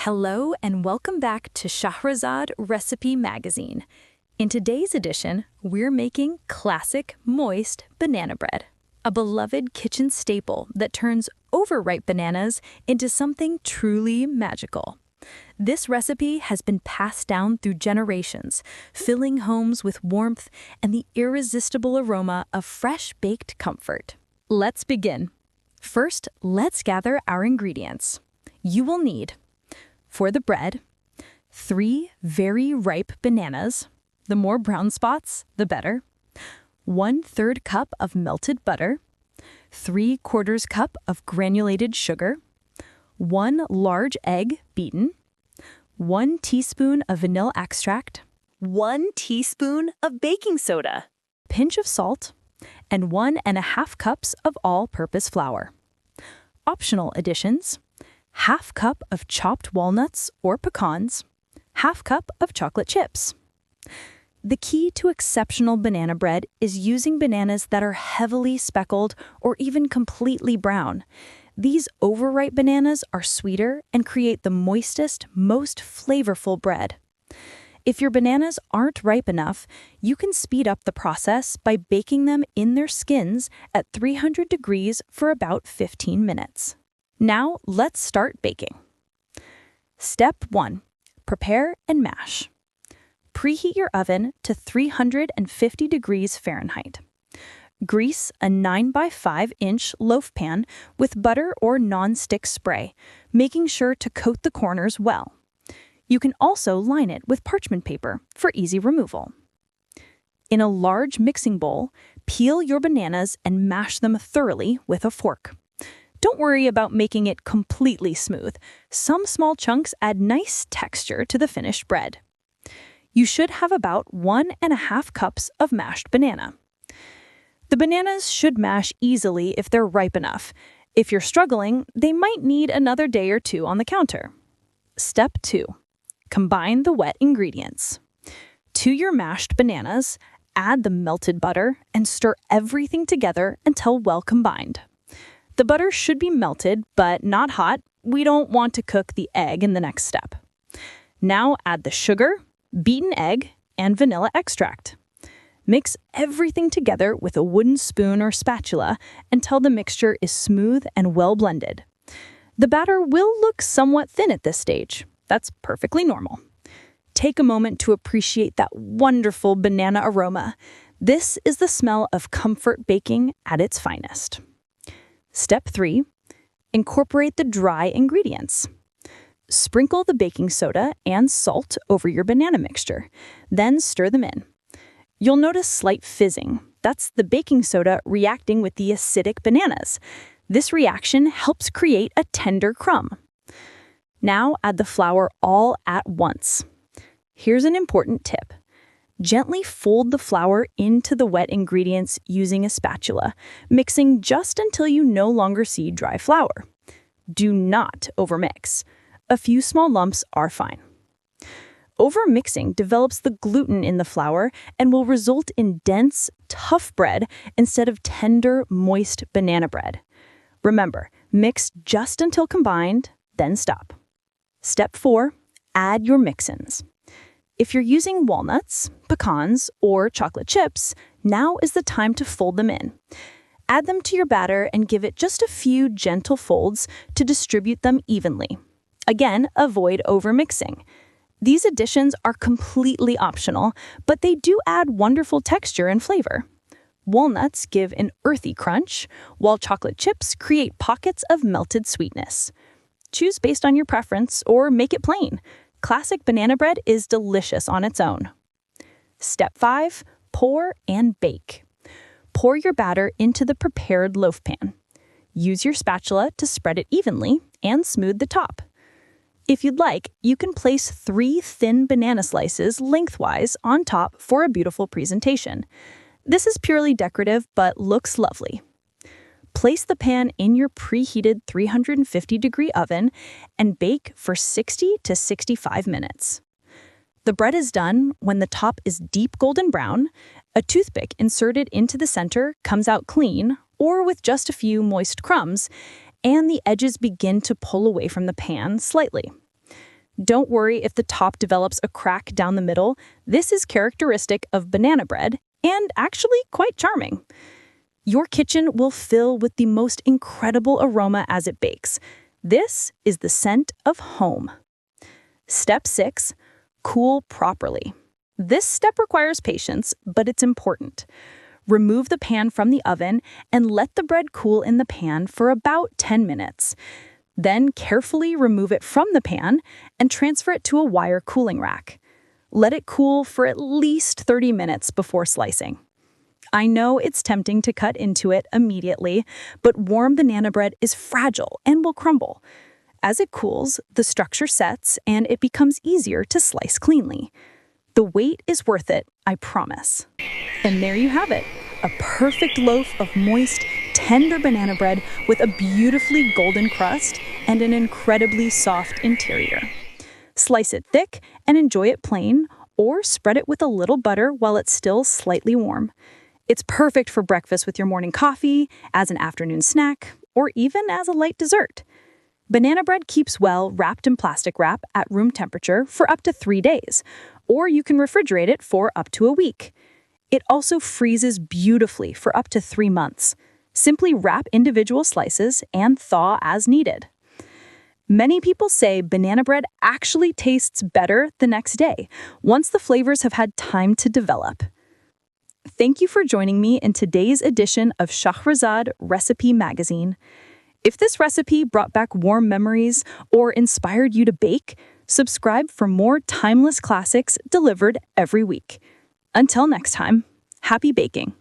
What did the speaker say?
Hello and welcome back to Shahrazad Recipe Magazine. In today's edition, we're making classic moist banana bread, a beloved kitchen staple that turns overripe bananas into something truly magical. This recipe has been passed down through generations, filling homes with warmth and the irresistible aroma of fresh-baked comfort. Let's begin. First, let's gather our ingredients. You will need, for the bread, 3 very ripe bananas. The more brown spots, the better. 1/3 cup of melted butter. 3/4 cup of granulated sugar. 1 large egg beaten. 1 teaspoon of vanilla extract. 1 teaspoon of baking soda. Pinch of salt. And 1½ cups of all-purpose flour. Optional additions: 1/2 cup of chopped walnuts or pecans, 1/2 cup of chocolate chips. The key to exceptional banana bread is using bananas that are heavily speckled or even completely brown. These overripe bananas are sweeter and create the moistest, most flavorful bread. If your bananas aren't ripe enough, you can speed up the process by baking them in their skins at 300 degrees for about 15 minutes. Now, let's start baking. Step 1. Prepare and mash. Preheat your oven to 350 degrees Fahrenheit. Grease a 9x5-inch loaf pan with butter or non-stick spray, making sure to coat the corners well. You can also line it with parchment paper for easy removal. In a large mixing bowl, peel your bananas and mash them thoroughly with a fork. Don't worry about making it completely smooth. Some small chunks add nice texture to the finished bread. You should have about 1½ cups of mashed banana. The bananas should mash easily if they're ripe enough. If you're struggling, they might need another day or two on the counter. Step 2. Combine the wet ingredients. To your mashed bananas, add the melted butter and stir everything together until well combined. The butter should be melted, but not hot. We don't want to cook the egg in the next step. Now add the sugar, beaten egg, and vanilla extract. Mix everything together with a wooden spoon or spatula until the mixture is smooth and well blended. The batter will look somewhat thin at this stage. That's perfectly normal. Take a moment to appreciate that wonderful banana aroma. This is the smell of comfort baking at its finest. Step 3. Incorporate the dry ingredients. Sprinkle the baking soda and salt over your banana mixture, then stir them in. You'll notice slight fizzing. That's the baking soda reacting with the acidic bananas. This reaction helps create a tender crumb. Now add the flour all at once. Here's an important tip. Gently fold the flour into the wet ingredients using a spatula, mixing just until you no longer see dry flour. Do not overmix. A few small lumps are fine. Overmixing develops the gluten in the flour and will result in dense, tough bread instead of tender, moist banana bread. Remember, mix just until combined, then stop. Step 4. Add your mix-ins. If you're using walnuts, pecans, or chocolate chips, now is the time to fold them in. Add them to your batter and give it just a few gentle folds to distribute them evenly. Again, avoid overmixing. These additions are completely optional, but they do add wonderful texture and flavor. Walnuts give an earthy crunch, while chocolate chips create pockets of melted sweetness. Choose based on your preference or make it plain. Classic banana bread is delicious on its own. Step 5. Pour and bake. Pour your batter into the prepared loaf pan. Use your spatula to spread it evenly and smooth the top. If you'd like, you can place 3 thin banana slices lengthwise on top for a beautiful presentation. This is purely decorative but looks lovely. Place the pan in your preheated 350-degree oven and bake for 60 to 65 minutes. The bread is done when the top is deep golden brown, a toothpick inserted into the center comes out clean or with just a few moist crumbs, and the edges begin to pull away from the pan slightly. Don't worry if the top develops a crack down the middle. This is characteristic of banana bread and actually quite charming. Your kitchen will fill with the most incredible aroma as it bakes. This is the scent of home. Step 6. Cool properly. This step requires patience, but it's important. Remove the pan from the oven and let the bread cool in the pan for about 10 minutes. Then carefully remove it from the pan and transfer it to a wire cooling rack. Let it cool for at least 30 minutes before slicing. I know it's tempting to cut into it immediately, but warm banana bread is fragile and will crumble. As it cools, the structure sets and it becomes easier to slice cleanly. The wait is worth it, I promise. And there you have it, a perfect loaf of moist, tender banana bread with a beautifully golden crust and an incredibly soft interior. Slice it thick and enjoy it plain, or spread it with a little butter while it's still slightly warm. It's perfect for breakfast with your morning coffee, as an afternoon snack, or even as a light dessert. Banana bread keeps well wrapped in plastic wrap at room temperature for up to 3 days, or you can refrigerate it for up to a week. It also freezes beautifully for up to 3 months. Simply wrap individual slices and thaw as needed. Many people say banana bread actually tastes better the next day, once the flavors have had time to develop. Thank you for joining me in today's edition of Shahrazad Recipe Magazine. If this recipe brought back warm memories or inspired you to bake, subscribe for more timeless classics delivered every week. Until next time, happy baking!